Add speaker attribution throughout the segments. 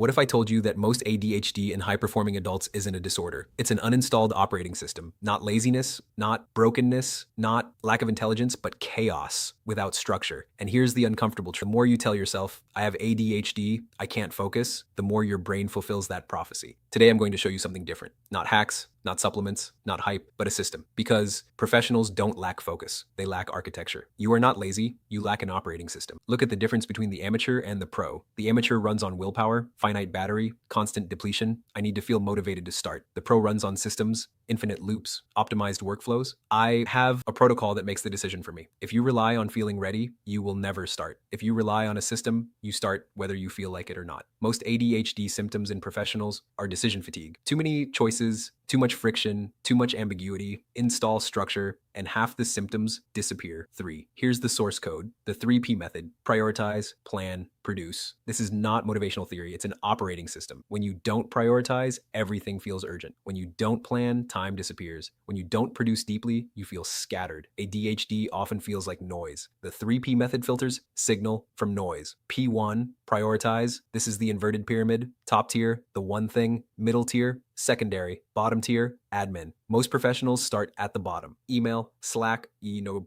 Speaker 1: What if I told you that most ADHD in high-performing adults isn't a disorder? It's an uninstalled operating system. Not laziness, not brokenness, not lack of intelligence, but chaos without structure. And here's the uncomfortable truth. The more you tell yourself, I have ADHD, I can't focus, the more your brain fulfills that prophecy. Today, I'm going to show you something different. Not hacks, not supplements, not hype, but a system. Because professionals don't lack focus. They lack architecture. You are not lazy, you lack an operating system. Look at the difference between the amateur and the pro. The amateur runs on willpower, finite battery, constant depletion. I need to feel motivated to start. The pro runs on systems, infinite loops, optimized workflows. I have a protocol that makes the decision for me. If you rely on feeling ready, you will never start. If you rely on a system, you start whether you feel like it or not. Most ADHD symptoms in professionals are decision fatigue. Too many choices, too much friction, too much ambiguity, install structure, and half the symptoms disappear. 3. Here's the source code, the 3P method: prioritize, plan, produce. This is not motivational theory, it's an operating system. When you don't prioritize, everything feels urgent. When you don't plan, time disappears. When you don't produce deeply, you feel scattered. ADHD often feels like noise. The 3P method filters signal from noise. P1, prioritize. This is the inverted pyramid. Top tier, the one thing. Middle tier, secondary. Bottom tier, admin. Most professionals start at the bottom. Email, Slack,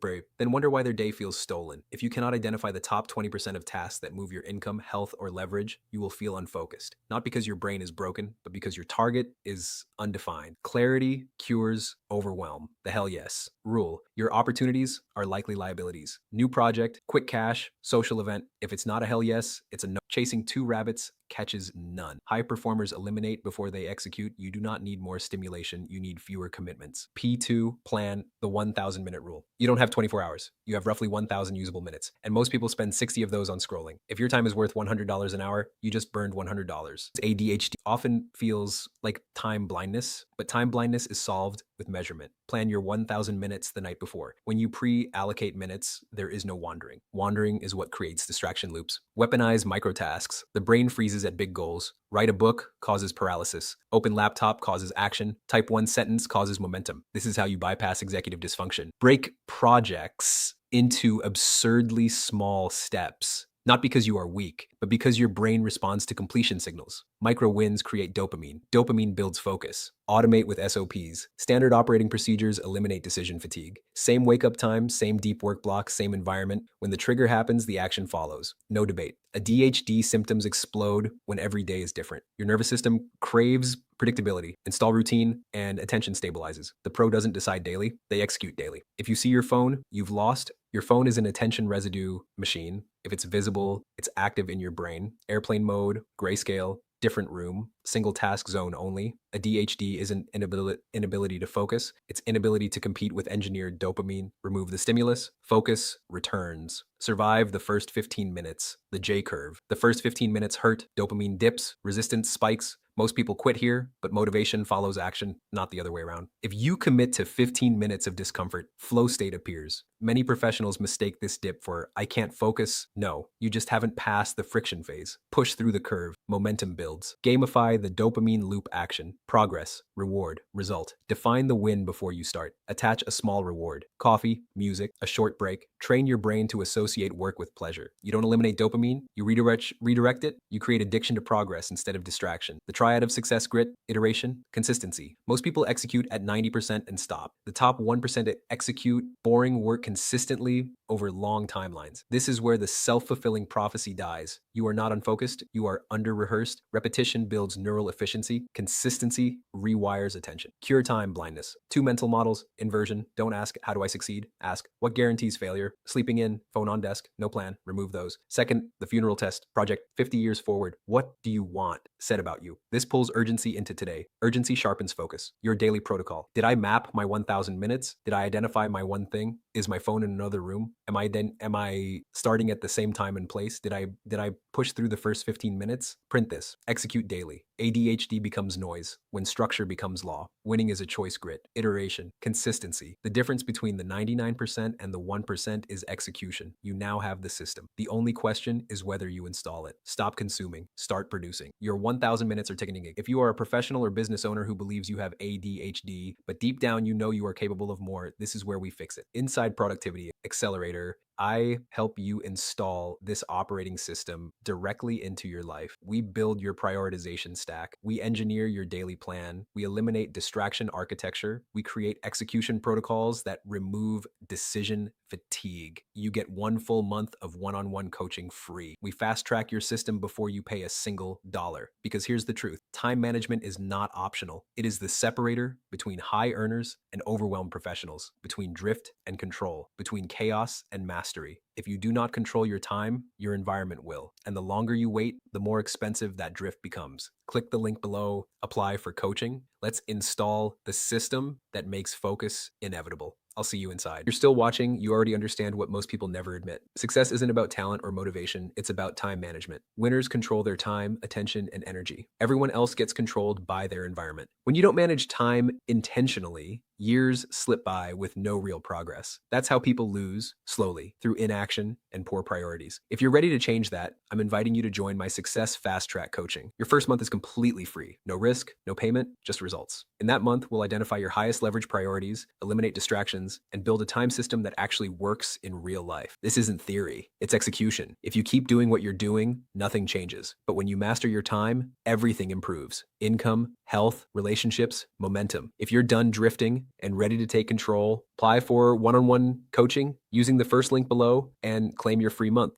Speaker 1: brave. Then wonder why their day feels stolen. If you cannot identify the top 20% of tasks that move your income, health, or leverage, you will feel unfocused. Not because your brain is broken, but because your target is undefined. Clarity cures overwhelm. The hell yes. Rule: your opportunities are likely liabilities. New project, quick cash, social event. If it's not a hell yes, it's a no. Chasing two rabbits catches none. High performers eliminate before they execute. You do not need more stimulation, you need fewer commitments. P2, plan, the 1,000-minute rule. You don't have 24 hours. You have roughly 1,000 usable minutes, and most people spend 60 of those on scrolling. If your time is worth $100 an hour, you just burned $100. ADHD often feels like time blindness, but time blindness is solved with measurement. Plan your 1,000 minutes the night before. When you pre-allocate minutes, there is no wandering. Wandering is what creates distraction loops. Weaponize microtasks. The brain freezes at big goals. Write a book causes paralysis. Open laptop causes action. Type one sentence causes momentum. This is how you bypass executive dysfunction. Break projects into absurdly small steps. Not because you are weak, but because your brain responds to completion signals. Micro wins create dopamine. Dopamine builds focus. Automate with SOPs. Standard operating procedures eliminate decision fatigue. Same wake-up time, same deep work block, same environment. When the trigger happens, the action follows. No debate. ADHD symptoms explode when every day is different. Your nervous system craves predictability. Install routine, and attention stabilizes. The pro doesn't decide daily, they execute daily. If you see your phone, you've lost. Your phone is an attention residue machine. If it's visible, it's active in your brain. Airplane mode, grayscale, different room, single task zone only. ADHD isn't inability to focus, it's inability to compete with engineered dopamine. Remove the stimulus, focus returns. Survive the first 15 minutes, the J curve. The first 15 minutes hurt, dopamine dips, resistance spikes. Most people quit here, but motivation follows action, not the other way around. If you commit to 15 minutes of discomfort, flow state appears. Many professionals mistake this dip for I can't focus. No, you just haven't passed the friction phase. Push through the curve, momentum builds. Gamify the dopamine loop action. Progress, reward, result. Define the win before you start. Attach a small reward. Coffee, music, a short break. Train your brain to associate work with pleasure. You don't eliminate dopamine, you redirect it, you create addiction to progress instead of distraction. The triad of success: grit, iteration, consistency. Most people execute at 90% and stop. The top 1% execute boring work consistently over long timelines. This is where the self-fulfilling prophecy dies. You are not unfocused, you are under-rehearsed. Repetition builds neural efficiency. Consistency rewires attention. Cure time blindness. 2 mental models: inversion. Don't ask, how do I succeed? Ask, what guarantees failure? Sleeping in, phone on desk, no plan, remove those. Second, the funeral test. Project 50 years forward. What do you want said about you? This pulls urgency into today. Urgency sharpens focus. Your daily protocol. Did I map my 1,000 minutes? Did I identify my one thing? Is my phone in another room? Am I starting at the same time and place? Did I push through the first 15 minutes? Print this. Execute daily. ADHD becomes noise when structure becomes law. Winning is a choice: grit, iteration, consistency. The difference between the 99% and the 1% is execution. You now have the system. The only question is whether you install it. Stop consuming, start producing. Your 1,000 minutes are ticking. If you are a professional or business owner who believes you have ADHD, but deep down you know you are capable of more, this is where we fix it. Inside Productivity Accelerator I help you install this operating system directly into your life. We build your prioritization stack. We engineer your daily plan. We eliminate distraction architecture. We create execution protocols that remove decision fatigue. You get 1 full month of one-on-one coaching free. We fast track your system before you pay a single dollar. Because here's the truth, time management is not optional. It is the separator between high earners and overwhelmed professionals, between drift and control, between chaos and mastery. If you do not control your time, your environment will. And the longer you wait, the more expensive that drift becomes. Click the link below, apply for coaching. Let's install the system that makes focus inevitable. I'll see you inside. You're still watching, you already understand what most people never admit. Success isn't about talent or motivation, it's about time management. Winners control their time, attention, and energy. Everyone else gets controlled by their environment. When you don't manage time intentionally, years slip by with no real progress. That's how people lose, slowly, through inaction and poor priorities. If you're ready to change that, I'm inviting you to join my Success Fast Track coaching. Your first month is completely free. No risk, no payment, just results. In that month, we'll identify your highest leverage priorities, eliminate distractions, and build a time system that actually works in real life. This isn't theory, it's execution. If you keep doing what you're doing, nothing changes. But when you master your time, everything improves. Income, health, relationships, momentum. If you're done drifting and ready to take control, apply for one-on-one coaching using the first link below and claim your free month.